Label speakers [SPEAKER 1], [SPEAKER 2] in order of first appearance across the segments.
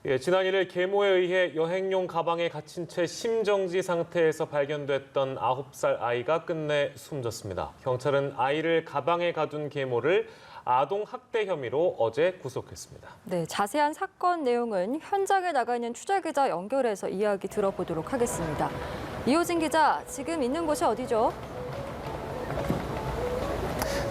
[SPEAKER 1] 예, 지난 1일 계모에 의해 여행용 가방에 갇힌 채 심정지 상태에서 발견됐던 9살 아이가 끝내 숨졌습니다. 경찰은 아이를 가방에 가둔 계모를 아동 학대 혐의로 어제 구속했습니다.
[SPEAKER 2] 네, 자세한 사건 내용은 현장에 나가 있는 취재기자 연결해서 이야기 들어보도록 하겠습니다. 이호진 기자, 지금 있는 곳이 어디죠?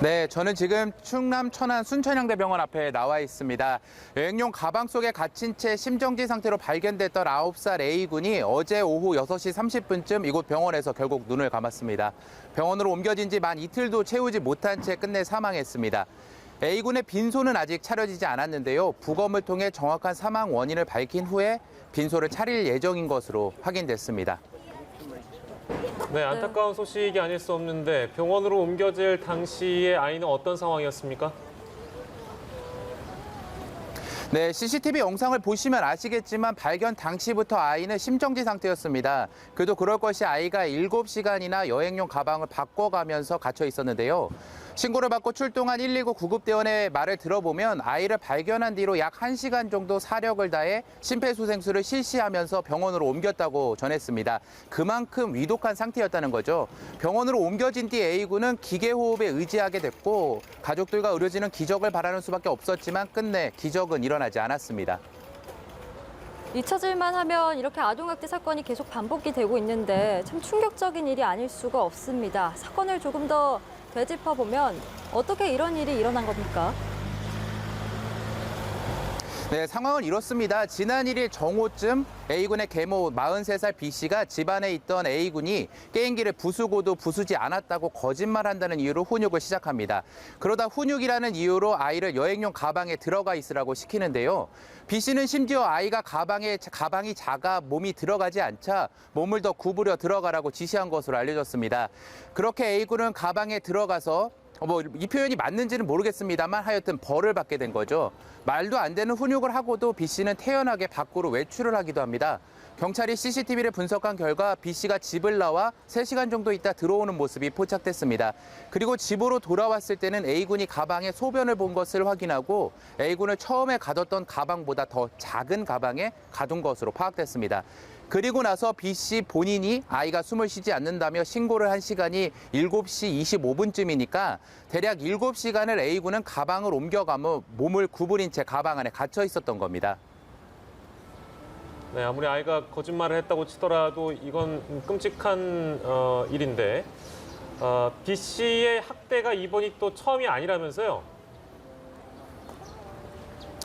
[SPEAKER 3] 네, 저는 지금 충남 천안 순천향대병원 앞에 나와 있습니다. 여행용 가방 속에 갇힌 채 심정지 상태로 발견됐던 9살 A군이 어제 오후 6시 30분쯤 이곳 병원에서 결국 눈을 감았습니다. 병원으로 옮겨진 지 만 이틀도 채우지 못한 채 끝내 사망했습니다. A군의 빈소는 아직 차려지지 않았는데요. 부검을 통해 정확한 사망 원인을 밝힌 후에 빈소를 차릴 예정인 것으로 확인됐습니다.
[SPEAKER 1] 네, 안타까운 소식이 아닐 수 없는데 병원으로 옮겨질 당시의 아이는 어떤 상황이었습니까?
[SPEAKER 3] 네, CCTV 영상을 보시면 아시겠지만 발견 당시부터 아이는 심정지 상태였습니다. 그래도 그럴 것이 아이가 7시간이나 여행용 가방을 바꿔가면서 갇혀 있었는데요. 신고를 받고 출동한 119 구급대원의 말을 들어보면 아이를 발견한 뒤로 약 1시간 정도 사력을 다해 심폐소생술을 실시하면서 병원으로 옮겼다고 전했습니다. 그만큼 위독한 상태였다는 거죠. 병원으로 옮겨진 뒤 A군은 기계호흡에 의지하게 됐고 가족들과 의료진은 기적을 바라는 수밖에 없었지만 끝내 기적은 일어나지 않았습니다.
[SPEAKER 2] 잊혀질만 하면 이렇게 아동학대 사건이 계속 반복이 되고 있는데 참 충격적인 일이 아닐 수가 없습니다. 사건을 조금 더 되짚어보면 어떻게 이런 일이 일어난 겁니까?
[SPEAKER 3] 네, 상황은 이렇습니다. 지난 1일 정오쯤 A군의 계모 43살 B씨가 집안에 있던 A군이 게임기를 부수고도 부수지 않았다고 거짓말한다는 이유로 훈육을 시작합니다. 그러다 훈육이라는 이유로 아이를 여행용 가방에 들어가 있으라고 시키는데요. B씨는 심지어 아이가 가방이 작아 몸이 들어가지 않자 몸을 더 구부려 들어가라고 지시한 것으로 알려졌습니다. 그렇게 A군은 가방에 들어가서 이 표현이 맞는지는 모르겠습니다만 하여튼 벌을 받게 된 거죠. 말도 안 되는 훈육을 하고도 B씨는 태연하게 밖으로 외출을 하기도 합니다. 경찰이 CCTV를 분석한 결과 B씨가 집을 나와 3시간 정도 있다 들어오는 모습이 포착됐습니다. 그리고 집으로 돌아왔을 때는 A군이 가방에 소변을 본 것을 확인하고 A군을 처음에 가뒀던 가방보다 더 작은 가방에 가둔 것으로 파악됐습니다. 그리고 나서 B씨 본인이 아이가 숨을 쉬지 않는다며 신고를 한 시간이 7시 25분쯤이니까 대략 7시간을 A군은 가방을 옮겨가며 몸을 구부린 채 가방 안에 갇혀 있었던 겁니다.
[SPEAKER 1] 네, 아무리 아이가 거짓말을 했다고 치더라도 이건 끔찍한 일인데 B 씨의 학대가 이번이 또 처음이 아니라면서요?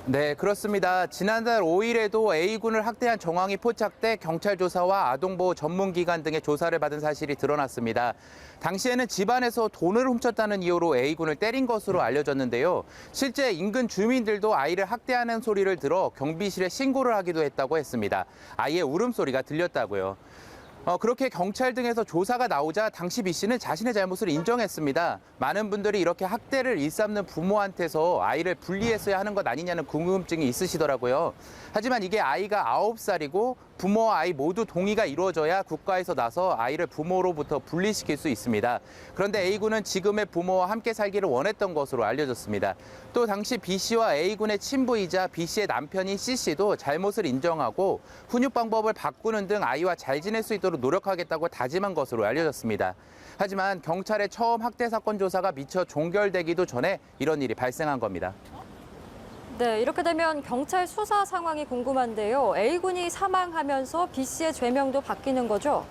[SPEAKER 3] 네, 그렇습니다. 지난달 5일에도 A군을 학대한 정황이 포착돼 경찰 조사와 아동보호 전문기관 등의 조사를 받은 사실이 드러났습니다. 당시에는 집안에서 돈을 훔쳤다는 이유로 A군을 때린 것으로 알려졌는데요. 실제 인근 주민들도 아이를 학대하는 소리를 들어 경비실에 신고를 하기도 했다고 했습니다. 아이의 울음소리가 들렸다고요. 그렇게 경찰 등에서 조사가 나오자 당시 B 씨는 자신의 잘못을 인정했습니다. 많은 분들이 이렇게 학대를 일삼는 부모한테서 아이를 분리했어야 하는 것 아니냐는 궁금증이 있으시더라고요. 하지만 이게 아이가 9살이고 부모와 아이 모두 동의가 이루어져야 국가에서 나서 아이를 부모로부터 분리시킬 수 있습니다. 그런데 A군은 지금의 부모와 함께 살기를 원했던 것으로 알려졌습니다. 또 당시 B 씨와 A군의 친부이자 B 씨의 남편인 C 씨도 잘못을 인정하고 훈육 방법을 바꾸는 등 아이와 잘 지낼 수 있도록 노력하겠다고 다짐한 것으로 알려졌습니다. 하지만 경찰의 처음 학대 사건 조사가 미처 종결되기도 전에 이런 일이 발생한 겁니다.
[SPEAKER 2] 네, 이렇게 되면 경찰 수사 상황이 궁금한데요. A군이 사망하면서 B 씨의 죄명도 바뀌는 거죠?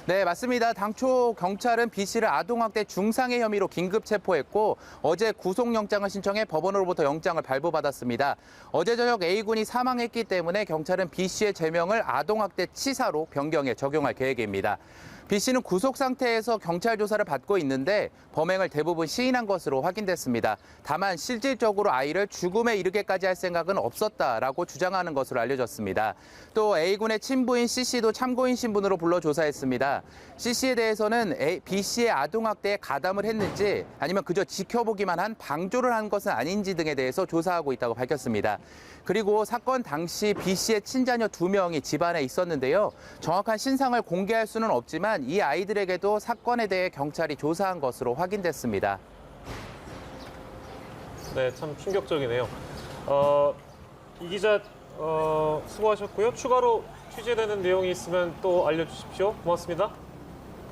[SPEAKER 3] 네, 맞습니다. 당초 경찰은 B 씨를 아동학대 중상해 혐의로 긴급 체포했고 어제 구속영장을 신청해 법원으로부터 영장을 발부받았습니다. 어제 저녁 A군이 사망했기 때문에 경찰은 B 씨의 죄명을 아동학대 치사로 변경해 적용할 계획입니다. B 씨는 구속 상태에서 경찰 조사를 받고 있는데 범행을 대부분 시인한 것으로 확인됐습니다. 다만 실질적으로 아이를 죽음에 이르게까지 할 생각은 없었다라고 주장하는 것으로 알려졌습니다. 또 A군의 친부인 C 씨도 참고인 신분으로 불러 조사했습니다. C 씨에 대해서는 B 씨의 아동학대에 가담을 했는지 아니면 그저 지켜보기만 한 방조를 한 것은 아닌지 등에 대해서 조사하고 있다고 밝혔습니다. 그리고 사건 당시 B 씨의 친자녀 2명이 집안에 있었는데요. 정확한 신상을 공개할 수는 없지만 이 아이들에게도 사건에 대해 경찰이 조사한 것으로 확인됐습니다.
[SPEAKER 1] 네, 참 충격적이네요. 이 기자 수고하셨고요. 추가로 취재되는 내용이 있으면 또 알려주십시오. 고맙습니다.